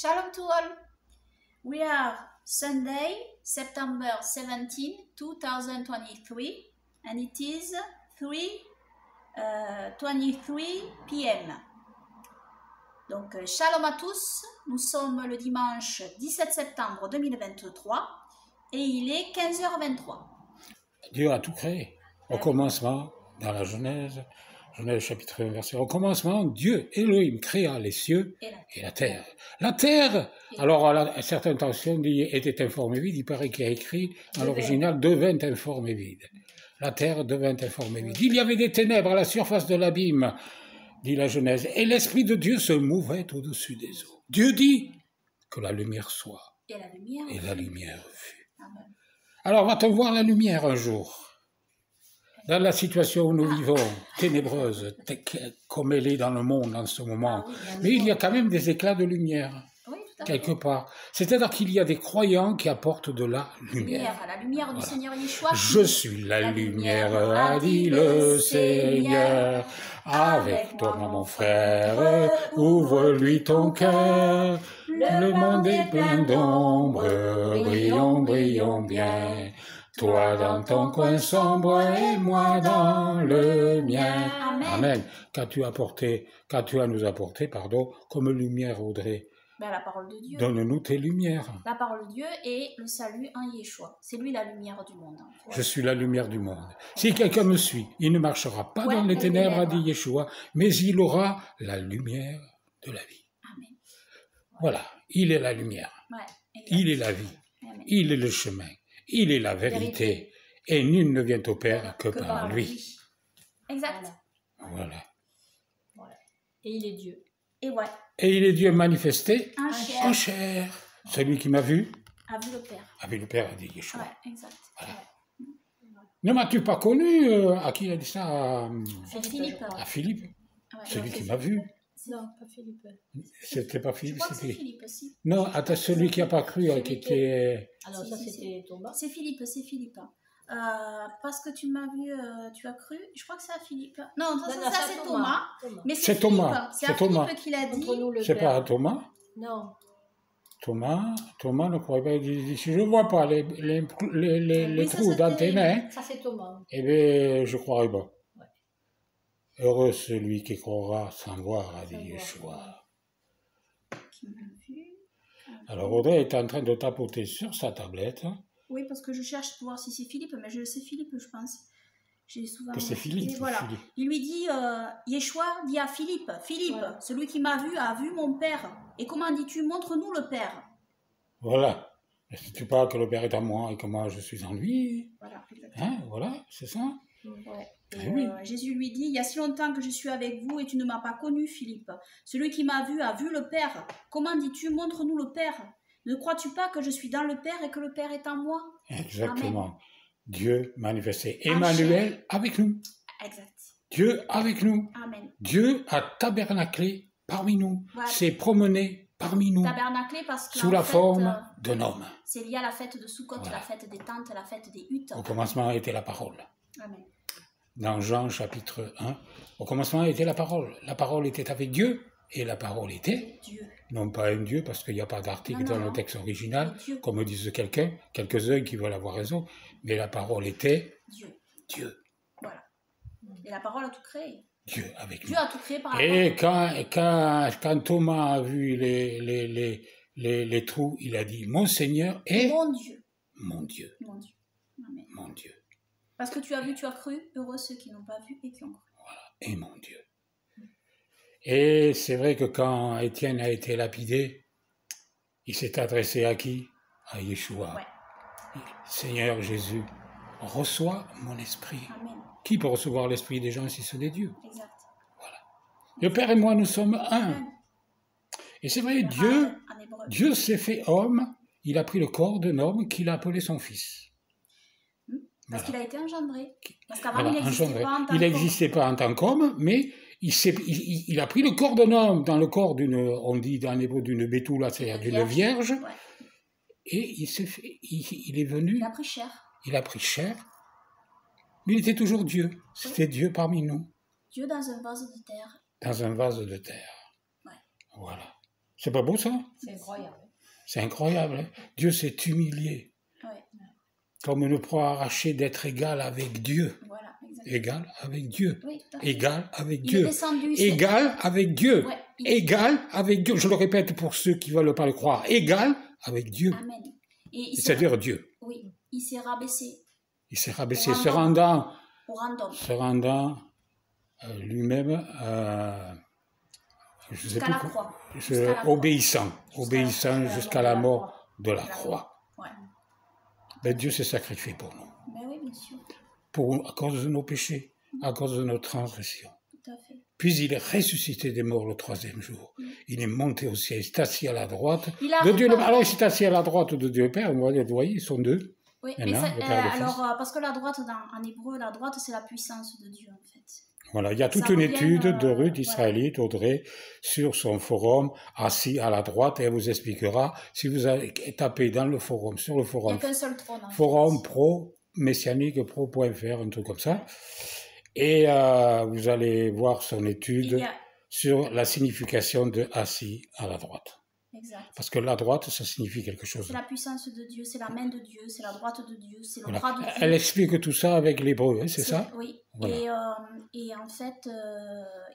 Shalom to all. We are Sunday, September 17, 2023, and it is 3:23 p.m. Donc, shalom à tous. Nous sommes le dimanche 17 septembre 2023 et il est 15h23. Dieu a tout créé. Au commencement, dans la Genèse chapitre 1, verset. Au commencement, Dieu, Elohim, créa les cieux et la terre. La terre, alors à certaines tensions, dit était informe et vide. Il paraît qu'il y a écrit, à l'original, devint informe et vide. La terre devint informe et vide. Il y avait des ténèbres à la surface de l'abîme, dit la Genèse, et l'Esprit de Dieu se mouvait au-dessus des eaux. Dieu dit que la lumière soit, et la lumière fut. Amen. Alors va-t-on voir la lumière un jour? Dans la situation où nous vivons, ténébreuse, comme elle est dans le monde en ce moment, mais il y a quand même des éclats de lumière, quelque part. C'est-à-dire qu'il y a des croyants qui apportent de la lumière. La lumière du Seigneur Yeshua. Je suis la lumière, a dit le Seigneur. Avec toi, mon frère, ouvre-lui ton cœur. Le monde est plein d'ombre, brillons, brillons bien. Toi dans ton coin sombre et moi dans le mien. Amen. Qu'as-tu à nous apporter, comme lumière, Audrey? La parole de Dieu. Donne-nous tes lumières. La parole de Dieu et le salut en Yeshua. C'est lui la lumière du monde. Je suis la lumière du monde. Si quelqu'un me suit, il ne marchera pas dans les ténèbres, a dit Yeshua, mais il aura la lumière de la vie. Amen. Voilà, il est la lumière. Il est la vie. Amen. Il est le chemin. Il est la vérité. Et nul ne vient au Père que par lui. Exact. Voilà. Et il est Dieu. Et il est Dieu manifesté en chair. Celui qui m'a vu a vu le Père. A vu le Père, a dit Yeshua. Exact. Voilà. Ne m'as-tu pas connu à qui il a dit ça? Philippe. À Philippe. Celui qui m'a vu. Non, pas Philippe. C'était pas Philippe, c'était Philippe aussi. Non, attends, celui qui n'a pas cru, qui était... Alors ça, c'était Thomas. C'est Philippe. Parce que tu m'as vu, tu as cru. Je crois que c'est à Philippe. Non, ça c'est Thomas. Mais c'est Thomas. C'est à Philippe qu'il a dit. C'est pas à Thomas? Non. Thomas ne croyait pas. Il dit, si je ne vois pas les trous dans tes mains, ça c'est Thomas. Eh bien, je ne croirais pas. Heureux celui qui croira sans voir, a dit Yeshua. Alors Audrey est en train de tapoter sur sa tablette. Oui, parce que je cherche pour voir si c'est Philippe, mais c'est Philippe, je pense. J'ai souvent... Que c'est Philippe. Voilà. Philippe. Il lui dit, Yeshua dit à Philippe, celui qui m'a vu a vu mon Père. Et comment dis-tu, montre-nous le Père. Voilà. Si tu parles que le Père est en moi et que moi je suis en lui. Voilà, exactement. Voilà, c'est ça. Et Jésus lui dit, il y a si longtemps que je suis avec vous et tu ne m'as pas connu, Philippe. Celui qui m'a vu a vu le Père. Comment dis-tu, montre-nous le Père. Ne crois-tu pas que je suis dans le Père et que le Père est en moi? Exactement. Amen. Dieu manifesté. Emmanuel avec nous. Exact. Dieu avec nous. Amen. Dieu a tabernaclé parmi nous. S'est promené parmi nous. Tabernaclé parce que sous la forme d'un homme. C'est lié à la fête de Sukkot, la fête des tentes, la fête des huttes. Au commencement était la parole. Amen. Dans Jean chapitre 1, au commencement était la parole. La parole était avec Dieu et la parole était Dieu. Non pas un Dieu, parce qu'il n'y a pas d'article dans le texte original, comme disent quelques-uns qui veulent avoir raison, mais la parole était Dieu. Voilà. Et la parole a tout créé. Dieu avec nous. Dieu a tout créé par la parole. Et quand Thomas a vu les trous, il a dit, mon Seigneur est mon Dieu. Mon Dieu. Mon Dieu. Amen. Mon Dieu. Parce que tu as vu, tu as cru, heureux ceux qui n'ont pas vu et qui ont cru. Voilà, et mon Dieu. Et c'est vrai que quand Étienne a été lapidé, il s'est adressé à qui? À Yeshua. Seigneur Jésus, reçois mon esprit. Amen. Qui peut recevoir l'esprit des gens si ce n'est Dieu? Exact. Voilà. Le Père et moi, nous sommes un. Et c'est vrai, Dieu s'est fait homme, il a pris le corps d'un homme qu'il a appelé son fils. Parce qu'il a été engendré. Parce qu'avant, il n'existait pas en tant qu'homme. Il n'existait pas en tant qu'homme, mais il a pris le corps d'un homme dans le corps d'une, on dit dans l'hébreu d'une bétoula, c'est-à-dire d'une vierge, et il est venu. Il a pris chair. Il a pris chair, mais il était toujours Dieu. C'était Dieu parmi nous. Dieu dans un vase de terre. Dans un vase de terre. Ouais. Voilà. C'est pas beau ça? C'est incroyable. C'est incroyable. Hein? Dieu s'est humilié. Ouais. Comme une proie arrachée d'être égal avec Dieu. Voilà, Égal avec Dieu. Oui, tout à fait. Égal avec Il Dieu. est descendu. Égal avec Dieu. Ouais, Égal avec Dieu. Je le répète pour ceux qui ne veulent pas le croire. Égal avec Dieu. Amen. C'est-à-dire Dieu. Oui, il s'est rabaissé. Il s'est rabaissé, se rendant lui-même, je sais plus, obéissant jusqu'à la mort de la croix. Ouais. Ben, Dieu s'est sacrifié pour nous. Ben oui, bien sûr. À cause de nos péchés, à cause de nos transgressions. Tout à fait. Puis il est ressuscité des morts le 3e jour. Il est monté au ciel, il s'est assis à la droite de Dieu. Alors il s'est assis à la droite de Dieu le Père, vous voyez, ils sont deux. Oui, mais alors, parce que la droite, en hébreu, la droite, c'est la puissance de Dieu, en fait. Voilà, il y a toute une étude de Ruth israélite, Audrey, sur son forum, assis à la droite, et elle vous expliquera, si vous avez tapé dans le forum, sur le forum, il n'y a qu'un seul trône, forum pro, messianique pro.fr, un truc comme ça, et vous allez voir son étude sur la signification de assis à la droite. Exact. Parce que la droite, ça signifie quelque chose. C'est la puissance de Dieu, c'est la main de Dieu, c'est la droite de Dieu, c'est le bras de Dieu. Elle explique tout ça avec l'hébreu, hein, c'est ça? Oui. Voilà. Et en fait,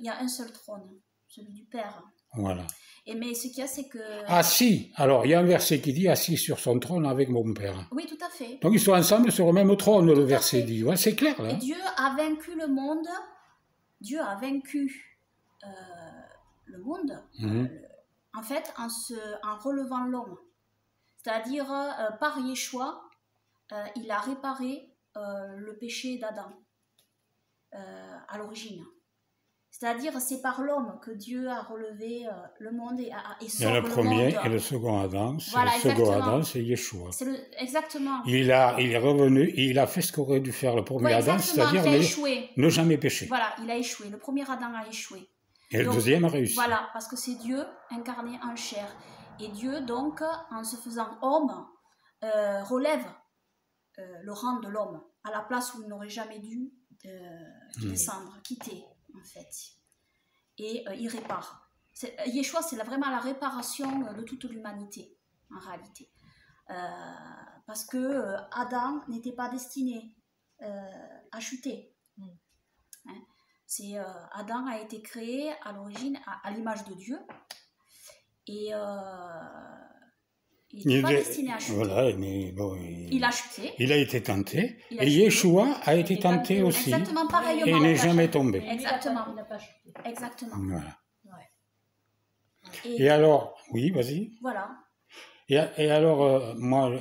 il y a un seul trône, celui du Père. Voilà. Mais ce qu'il y a, c'est que... Assis. Alors, il y a un verset qui dit « Assis sur son trône avec mon Père ». Oui, tout à fait. Donc, ils sont ensemble sur le même trône, le verset dit. Ouais, c'est clair, là. Et Dieu a vaincu le monde. Dieu a vaincu le monde. En fait, en relevant l'homme. C'est-à-dire, par Yeshua, il a réparé le péché d'Adam à l'origine. C'est-à-dire, c'est par l'homme que Dieu a relevé le monde et sauve le monde. Il y a le premier et le second Adam. Voilà, le second Adam, c'est Yeshua. Exactement. Il est revenu, il a fait ce qu'aurait dû faire le premier Adam, c'est-à-dire ne jamais pécher. Voilà, il a échoué. Le premier Adam a échoué. Et le deuxième a réussi. Voilà, parce que c'est Dieu incarné en chair. Et Dieu, donc, en se faisant homme, relève le rang de l'homme à la place où il n'aurait jamais dû descendre, quitter, en fait. Et il répare. Yeshua, c'est vraiment la réparation de toute l'humanité, en réalité. Parce que Adam n'était pas destiné à chuter. Hein? Adam a été créé à l'origine à l'image de Dieu et il n'est pas destiné à chuter. Voilà, mais bon, il a chuté. Il a été tenté et Yeshua a été tenté aussi. Exactement pareillement. Et il n'est jamais tombé. Exactement. Il n'a pas chuté. Exactement. Voilà. Ouais. Et alors, oui, vas-y. Voilà. Et alors, moi,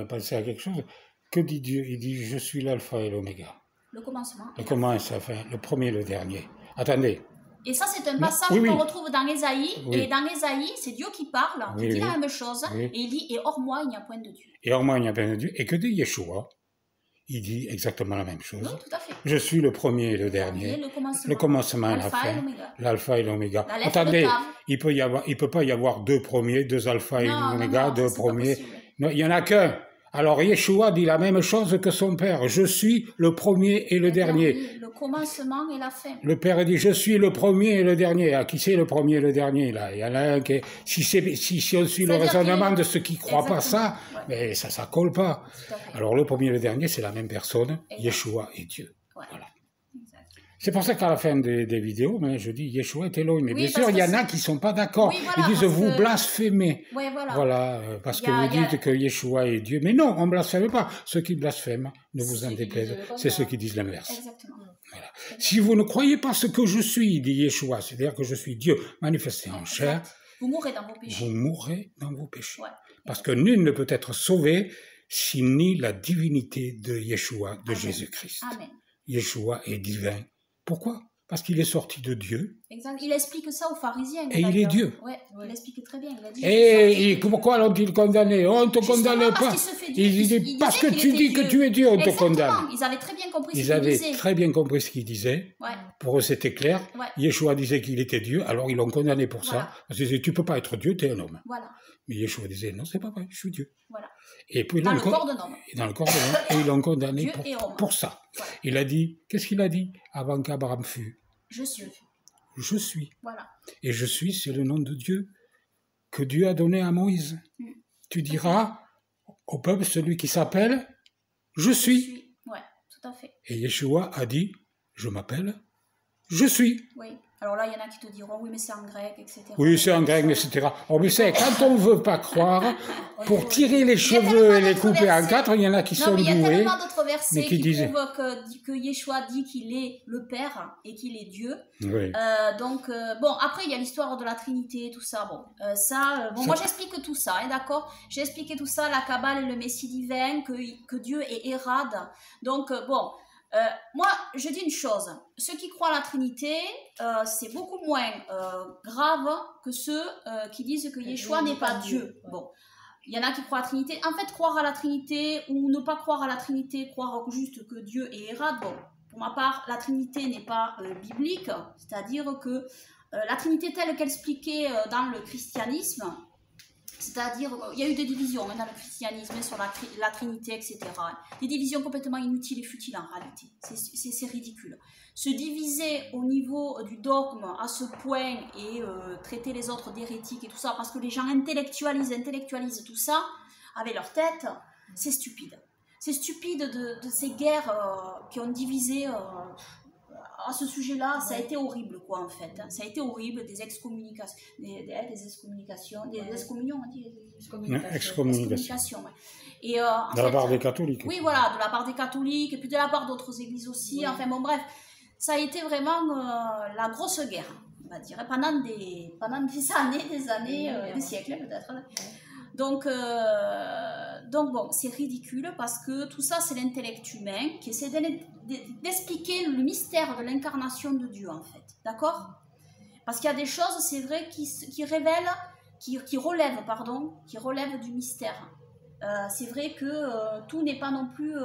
penser à quelque chose. Que dit Dieu? Il dit, je suis l'alpha et l'oméga. Le commencement. Le commencement, enfin, le premier et le dernier. Attendez. Et ça, c'est un passage qu'on retrouve dans Ésaïe. Oui. Et dans Ésaïe, c'est Dieu qui parle, qui dit la même chose. Et il dit, et hors moi, il n'y a point de Dieu. Et hors moi, il n'y a point de Dieu. Et que dit Yeshua? Il dit exactement la même chose. Oui, tout à fait. Je suis le premier et le dernier. Le commencement et la fin. L'alpha et l'oméga. Attendez, il peut pas y avoir deux premiers, deux alpha et l'oméga, deux premiers. Non, il n'y en a qu'un. Alors Yeshua dit la même chose que son Père. Je suis le premier et le dernier. Le commencement et la fin. Le Père dit, je suis le premier et le dernier. Ah, qui c'est le premier et le dernier là? Il y en a un qui... Si on suit le raisonnement de ceux qui ne croient pas ça, mais ça colle pas. Alors le premier et le dernier, c'est la même personne, Yeshua et Dieu. Voilà. C'est pour ça qu'à la fin des vidéos, je dis Yeshua est Elohim. Mais bien sûr, il y en a qui ne sont pas d'accord. Ils disent, vous blasphémez. Voilà, parce que vous dites que Yeshua est Dieu. Mais non, on ne blasphème pas. Ceux qui blasphèment, ne vous en déplaise, c'est ceux qui disent l'inverse. Exactement. Voilà. Si vous ne croyez pas ce que je suis, dit Yeshua, c'est-à-dire que je suis Dieu manifesté en chair, vous mourrez dans vos péchés. Vous mourrez dans vos péchés. Parce que nul ne peut être sauvé s'il nie la divinité de Yeshua, de Jésus-Christ. Yeshua est divin. Pourquoi? Parce qu'il est sorti de Dieu. Exact. Il explique ça aux pharisiens. Et il est Dieu. Ouais, il explique très bien. Il a dit, et pourquoi l'ont-ils condamné? On ne te condamne pas. Il dit, parce que tu dis que tu es Dieu, on te condamne. Ils avaient très bien compris ce qu'il disait. Ils avaient très bien compris ce qu'il disait. Pour eux, c'était clair. Yeshua disait qu'il était Dieu, alors ils l'ont condamné pour ça. Parce qu'ils disaient, tu ne peux pas être Dieu, tu es un homme. Mais Yeshua disait, non, c'est pas vrai, je suis Dieu. Et puis, dans le corps d'un homme. Dans le corps d'un homme. Et ils l'ont condamné pour ça. Il a dit, qu'est-ce qu'il a dit avant qu'Abraham fût? Je suis. Je suis. Voilà. Et je suis, c'est le nom de Dieu que Dieu a donné à Moïse. Tu diras au peuple, celui qui s'appelle « Je suis ». Oui, tout à fait. Et Yeshua a dit « Je m'appelle Je suis ». Oui. Alors là, il y en a qui te diront, oui, mais c'est en grec, etc. Oui, c'est en grec, etc. Oh, mais c'est quand on ne veut pas croire, pour tirer les cheveux et les couper en quatre, il y en a qui sont doués. Il y a tellement d'autres versets qui disent... prouvent que Yeshua dit qu'il est le Père et qu'il est Dieu. Oui. Bon, après, il y a l'histoire de la Trinité, tout ça. Bon, moi, j'explique tout ça, hein, d'accord? J'ai expliqué tout ça, la Kabbale et le Messie divin, que Dieu est Érad. Donc, moi, je dis une chose, ceux qui croient à la Trinité, c'est beaucoup moins grave que ceux qui disent que Yeshua n'est pas Dieu. Ouais. Bon, il y en a qui croient à la Trinité. En fait, croire à la Trinité ou ne pas croire à la Trinité, croire juste que Dieu est Érad, bon, pour ma part, la Trinité n'est pas biblique, c'est-à-dire que la Trinité telle qu'elle expliquée dans le christianisme, c'est-à-dire, il y a eu des divisions dans le christianisme sur la Trinité, etc. Des divisions complètement inutiles et futiles en réalité. C'est ridicule. Se diviser au niveau du dogme à ce point et traiter les autres d'hérétiques et tout ça, parce que les gens intellectualisent tout ça avec leur tête, c'est stupide. C'est stupide de ces guerres qui ont divisé... à ce sujet-là, ça a été horrible, quoi, en fait. Ça a été horrible, des excommunications, excommunions, on dit excommunications, ouais. Et, de la part des catholiques. Oui, voilà, de la part des catholiques, et puis de la part d'autres églises aussi, oui. Enfin bon, bref, ça a été vraiment la grosse guerre, on va dire, pendant des années, des siècles peut-être. Donc bon, c'est ridicule parce que tout ça, c'est l'intellect humain qui essaie d'expliquer le mystère de l'incarnation de Dieu, en fait. D'accord? Parce qu'il y a des choses, c'est vrai, qui relèvent du mystère. C'est vrai que tout n'est pas non plus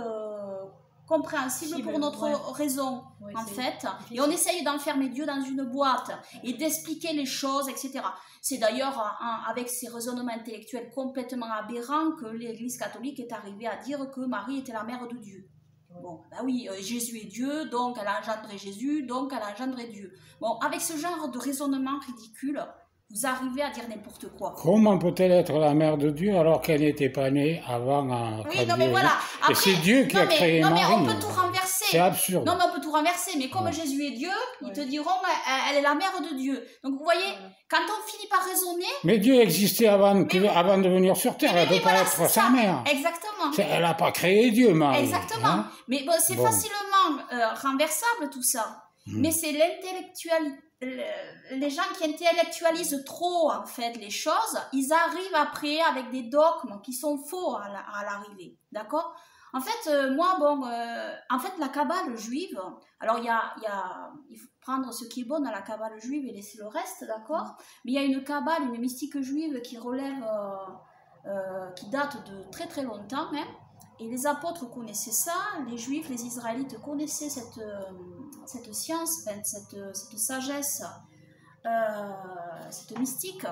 compréhensible pour notre raison, oui, en fait. Et on essaye d'enfermer Dieu dans une boîte et d'expliquer les choses, etc. C'est d'ailleurs avec ces raisonnements intellectuels complètement aberrants que l'Église catholique est arrivée à dire que Marie était la mère de Dieu. Bon, ben oui, Jésus est Dieu, donc elle a engendré Jésus, donc elle a engendré Dieu. Bon, avec ce genre de raisonnement ridicule, vous arrivez à dire n'importe quoi. Comment peut-elle être la mère de Dieu alors qu'elle n'était pas née avant Oui, non, mais voilà. Après, et c'est Dieu qui a créé Marie. Non, mais on peut tout renverser. C'est absurde. Non, mais on peut tout renverser. Mais comme Jésus est Dieu, ils te diront elle est la mère de Dieu. Donc, vous voyez, quand on finit par raisonner... Mais Dieu existait avant de venir sur Terre. Elle ne peut pas être sa mère. Exactement. Elle n'a pas créé Dieu, Marie. Exactement. Hein? Mais bon, c'est facilement renversable, tout ça. Mais c'est l'intellectualité. Les gens qui intellectualisent trop en fait les choses, ils arrivent après avec des dogmes qui sont faux à l'arrivée, d'accord? En fait, moi, bon, en fait, la Kabbale juive, alors il faut prendre ce qui est bon dans la Kabbale juive et laisser le reste, d'accord? Mais il y a une Kabbale, une mystique juive qui relève, qui date de très très longtemps, hein. Et les apôtres connaissaient ça, les juifs, les israélites connaissaient cette science, cette sagesse, cette mystique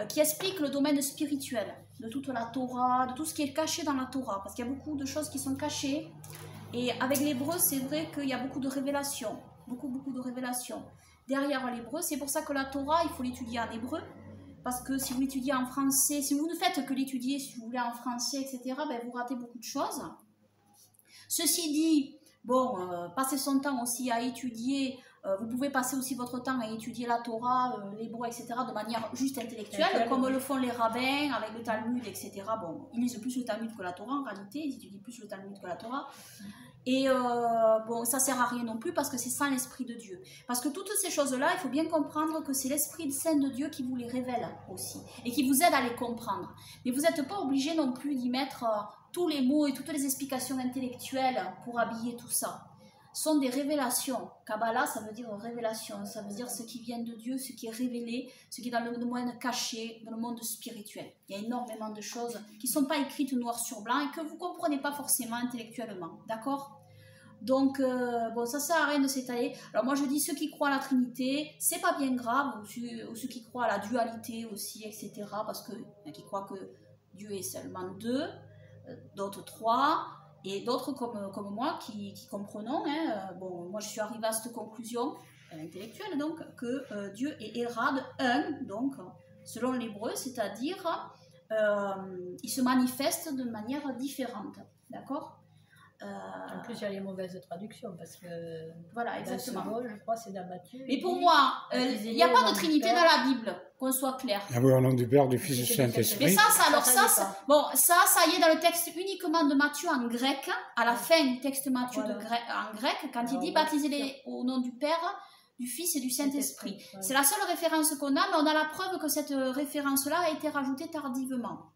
qui explique le domaine spirituel de toute la Torah, de tout ce qui est caché dans la Torah, parce qu'il y a beaucoup de choses qui sont cachées. Et avec l'hébreu, c'est vrai qu'il y a beaucoup de révélations, beaucoup de révélations. Derrière l'hébreu, c'est pour ça que la Torah, il faut l'étudier en hébreu. Parce que si vous l'étudiez en français, si vous ne faites que l'étudier, si vous voulez en français, etc., ben vous ratez beaucoup de choses. Ceci dit, bon, passez son temps aussi à étudier, vous pouvez passer aussi votre temps à étudier la Torah, l'hébreu, etc., de manière juste intellectuelle, comme le font les rabbins avec le Talmud, etc. Bon, ils lisent plus le Talmud que la Torah en réalité, ils étudient plus le Talmud que la Torah. Et bon, ça sert à rien non plus parce que c'est sans l'Esprit de Dieu. Parce que toutes ces choses-là, il faut bien comprendre que c'est l'Esprit Saint de Dieu qui vous les révèle aussi et qui vous aide à les comprendre. Mais vous n'êtes pas obligé non plus d'y mettre tous les mots et toutes les explications intellectuelles pour habiller tout ça. Ce sont des révélations. Kabbalah, ça veut dire révélation, ça veut dire ce qui vient de Dieu, ce qui est révélé, ce qui est dans le monde caché, dans le monde spirituel. Il y a énormément de choses qui ne sont pas écrites noir sur blanc et que vous ne comprenez pas forcément intellectuellement, d'accord? Donc, bon, ça sert à rien de s'étaler. Alors moi, je dis ceux qui croient à la Trinité, c'est pas bien grave, ou ceux qui croient à la dualité aussi, etc. Parce qu'il y en a qui croient que Dieu est seulement 2, d'autres 3... Et d'autres comme moi qui comprenons, hein, bon, moi je suis arrivée à cette conclusion intellectuelle donc, que Dieu est Érad, un, donc selon l'hébreu, c'est-à-dire il se manifeste de manière différente. D'accord? En plus, il y a les mauvaises traductions parce que. Voilà, exactement. Second, je crois, c'est dans Matthieu. Mais pour moi, il n'y a pas de Trinité dans la Bible, qu'on soit clair. Ah oui, au nom du Père, du Fils et du Saint-Esprit. Mais ça y est dans le texte uniquement de Matthieu en grec, à la fin du texte Matthieu en grec, quand il dit baptisez-les au nom du Père, du Fils et du Saint-Esprit. C'est la seule référence qu'on a, mais on a la preuve que cette référence-là a été rajoutée tardivement.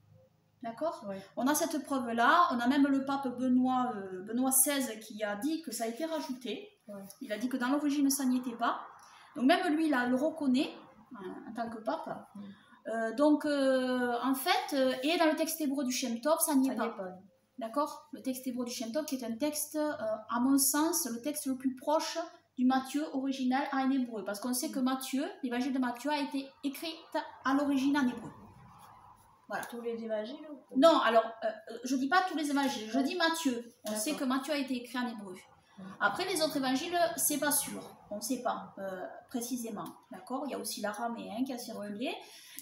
D'accord? Oui. On a cette preuve-là, on a même le pape Benoît XVI qui a dit que ça a été rajouté. Oui. Il a dit que dans l'origine ça n'y était pas. Donc même lui, là, le reconnaît en tant que pape. Oui. En fait, et dans le texte hébreu du Shem Tov, ça n'y est pas. D'accord? Le texte hébreu du Shem Tov qui est un texte, à mon sens, le texte le plus proche du Matthieu original en hébreu. Parce qu'on sait que Matthieu, l'évangile de Matthieu a été écrit à l'origine en hébreu. Voilà. Tous les évangiles? Non, alors, je ne dis pas tous les évangiles, je dis Matthieu. On sait que Matthieu a été écrit en hébreu. Après, les autres évangiles, c'est pas sûr. On ne sait pas précisément. D'accord? Il y a aussi l'araméen qui a circulé.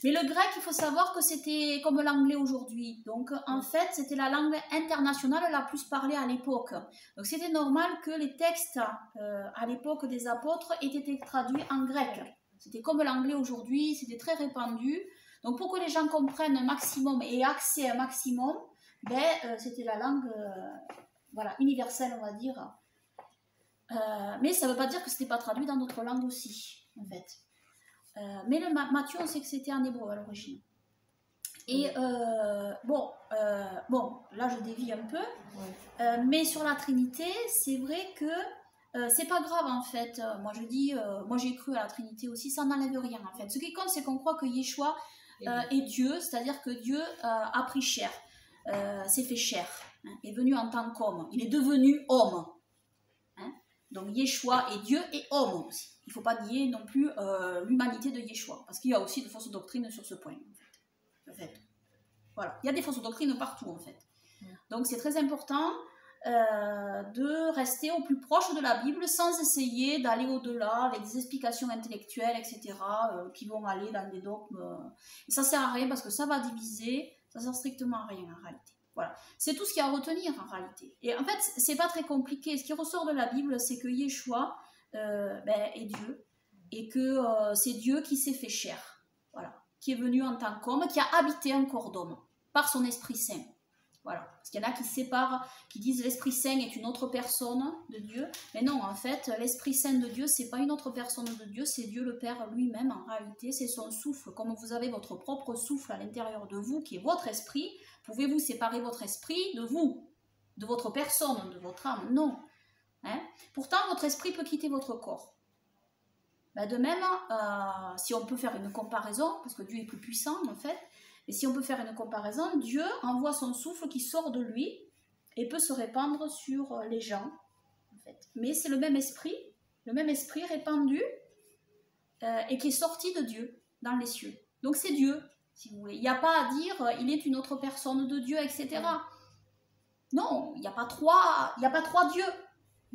Mais le grec, il faut savoir que c'était comme l'anglais aujourd'hui. Donc, en fait, c'était la langue internationale la plus parlée à l'époque. Donc, c'était normal que les textes à l'époque des apôtres aient été traduits en grec. C'était comme l'anglais aujourd'hui, c'était très répandu. Donc, pour que les gens comprennent un maximum et aient accès à un maximum, c'était la langue universelle, on va dire. Mais ça ne veut pas dire que ce n'était pas traduit dans d'autres langues aussi, en fait. Mais le Matthieu, on sait que c'était en hébreu à l'origine. Et là, je dévie un peu. Mais sur la Trinité, c'est vrai que c'est pas grave, en fait. Moi, j'ai cru à la Trinité aussi, ça n'enlève rien, en fait. Ce qui compte, c'est qu'on croit que Yeshua est Dieu, c'est-à-dire que Dieu a pris chair, s'est fait chair, est venu en tant qu'homme, il est devenu homme. Donc Yeshua est Dieu et homme aussi. Il ne faut pas nier non plus l'humanité de Yeshua, parce qu'il y a aussi de fausses doctrines sur ce point. En fait. Voilà, il y a des fausses doctrines partout en fait. Donc c'est très important de rester au plus proche de la Bible sans essayer d'aller au-delà avec des explications intellectuelles, etc., qui vont aller dans des dogmes. Et ça ne sert à rien parce que ça va diviser, ça ne sert strictement à rien en réalité. Voilà. C'est tout ce qu'il y a à retenir en réalité. Et en fait, c'est pas très compliqué. Ce qui ressort de la Bible, c'est que Yeshua est Dieu et que c'est Dieu qui s'est fait chair, voilà, qui est venu en tant qu'homme, qui a habité un corps d'homme par son Esprit Saint. Voilà. Parce qu'il y en a qui séparent, qui disent l'Esprit Saint est une autre personne de Dieu. Mais non, en fait, l'Esprit Saint de Dieu, c'est pas une autre personne de Dieu, c'est Dieu le Père lui-même. En réalité, c'est son souffle. Comme vous avez votre propre souffle à l'intérieur de vous, qui est votre esprit, pouvez-vous séparer votre esprit de vous, de votre personne, de votre âme? Non. Pourtant, votre esprit peut quitter votre corps. De même, si on peut faire une comparaison, parce que Dieu est plus puissant en fait, et si on peut faire une comparaison, Dieu envoie son souffle qui sort de lui et peut se répandre sur les gens. En fait. Mais c'est le même esprit répandu et qui est sorti de Dieu dans les cieux. Donc c'est Dieu, si vous voulez. Il n'y a pas à dire il est une autre personne de Dieu, etc. Non, il n'y a pas trois dieux.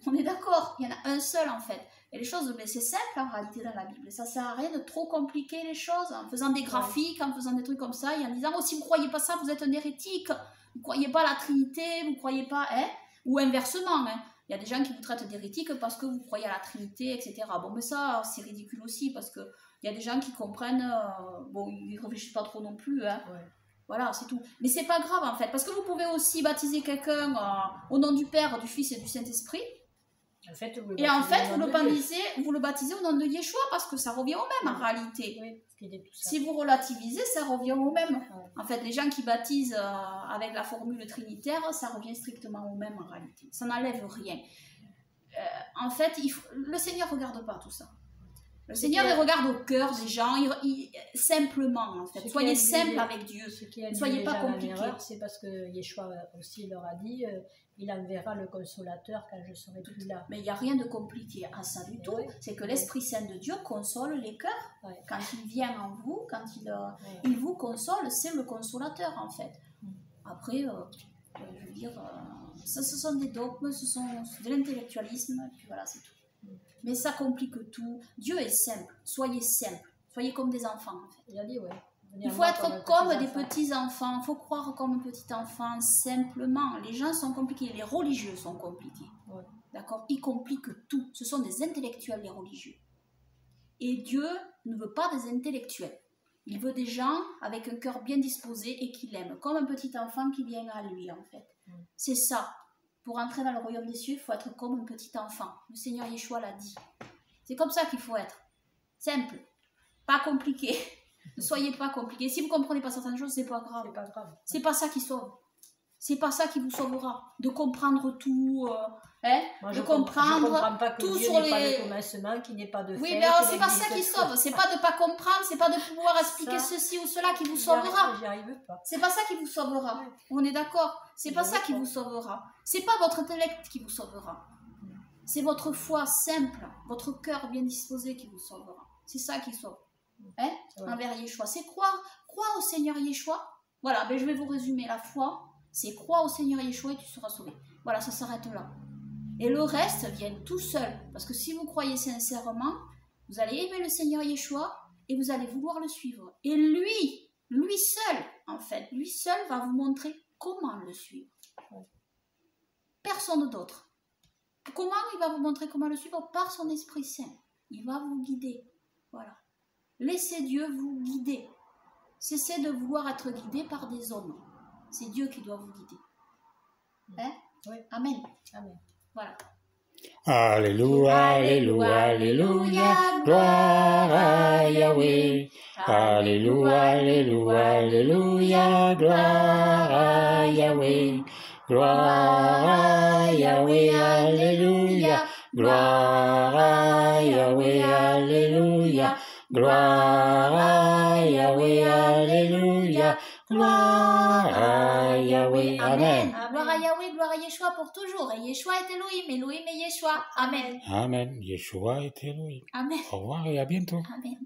On est d'accord, il y en a un seul en fait. Et les choses, c'est simple en réalité dans la Bible. Ça ne sert à rien de trop compliquer les choses en faisant des graphiques, en faisant des trucs comme ça, et en disant, si vous ne croyez pas ça, vous êtes un hérétique. Vous ne croyez pas à la Trinité, vous ne croyez pas... Ou inversement, il y a des gens qui vous traitent d'hérétique parce que vous croyez à la Trinité, etc. Bon, mais ça, c'est ridicule aussi, parce qu'il y a des gens qui comprennent... ils ne réfléchissent pas trop non plus, Voilà, c'est tout. Mais c'est pas grave en fait, parce que vous pouvez aussi baptiser quelqu'un au nom du Père, du Fils et du Saint-Esprit. En fait, vous le baptisez au nom de Yeshua parce que ça revient au même en réalité. Oui, si vous relativisez, ça revient au même. En fait, les gens qui baptisent avec la formule trinitaire, ça revient strictement au même en réalité. Ça n'enlève rien. En fait, le Seigneur ne regarde pas tout ça. Le Seigneur, il regarde au cœur des gens, simplement en fait. Soyez simple avec Dieu. Ne soyez pas compliqués. C'est parce que Yeshua aussi leur a dit il enverra le consolateur quand je serai plus là. Mais il n'y a rien de compliqué à ça du tout. C'est que l'Esprit Saint de Dieu console les cœurs. Quand il vient en vous, quand il vous console, c'est le consolateur en fait. Après, je veux dire, ce sont des dogmes, ce sont de l'intellectualisme, et puis voilà, c'est tout. Mais ça complique tout. Dieu est simple. Soyez comme des enfants en fait. Il a dit Il faut être comme des petits-enfants, il faut croire comme un petit enfant, simplement. Les gens sont compliqués, les religieux sont compliqués. Ouais. D'accord? Ils compliquent tout. Ce sont des intellectuels, les religieux. Et Dieu ne veut pas des intellectuels. Il veut des gens avec un cœur bien disposé et qui l'aiment, comme un petit enfant qui vient à lui, en fait. C'est ça. Pour entrer dans le royaume des cieux, il faut être comme un petit enfant. Le Seigneur Yeshua l'a dit. C'est comme ça qu'il faut être. Simple. Pas compliqué. Ne soyez pas compliqués. Si vous ne comprenez pas certaines choses, c'est pas grave. C'est pas grave. C'est pas ça qui sauve. C'est pas ça qui vous sauvera. De comprendre tout, hein, Moi, de comprendre je comprends pas que tout Dieu sur n'ait pas les... de commencement, qu'il n'ait pas de Oui, fin. mais alors qu'il c'est pas ça qui existe sauve. C'est pas de pas comprendre, c'est pas de pouvoir expliquer Ça, ceci ou cela qui vous sauvera. J'y arrive pas. C'est pas ça qui vous sauvera. Ouais. On est d'accord. C'est pas Je ça qui comprends. vous sauvera. C'est pas votre intellect qui vous sauvera. C'est votre foi simple, votre cœur bien disposé qui vous sauvera. C'est ça qui sauve. Hein? Ouais. Envers Yeshua. C'est croire au Seigneur Yeshua. Voilà, ben je vais vous résumer. La foi, c'est croire au Seigneur Yeshua et tu seras sauvé. Voilà, ça s'arrête là. Et le reste vient tout seul. Parce que si vous croyez sincèrement, vous allez aimer le Seigneur Yeshua et vous allez vouloir le suivre. Et lui seul, en fait, lui seul va vous montrer comment le suivre. Personne d'autre. Comment il va vous montrer comment le suivre? Par son Esprit Saint. Il va vous guider. Voilà. Laissez Dieu vous guider. Cessez de vouloir être guidé par des hommes. C'est Dieu qui doit vous guider. Hein? Oui. Amen. Amen. Voilà. Alléluia, Alléluia, Alléluia, gloire à Yahweh. Alléluia, Alléluia, Alléluia, gloire à Yahweh. Gloire à Yahweh, Alléluia, gloire à Yahweh, Alléluia, gloire à Yahweh, Alléluia, gloire à Yahweh, Amen. Gloire à Yahweh, gloire à Yeshua pour toujours. Et Yeshua est Elohim, Elohim est Yeshua. Amen. Amen. Yeshua est Elohim. Amen. Au revoir et à bientôt. Amen.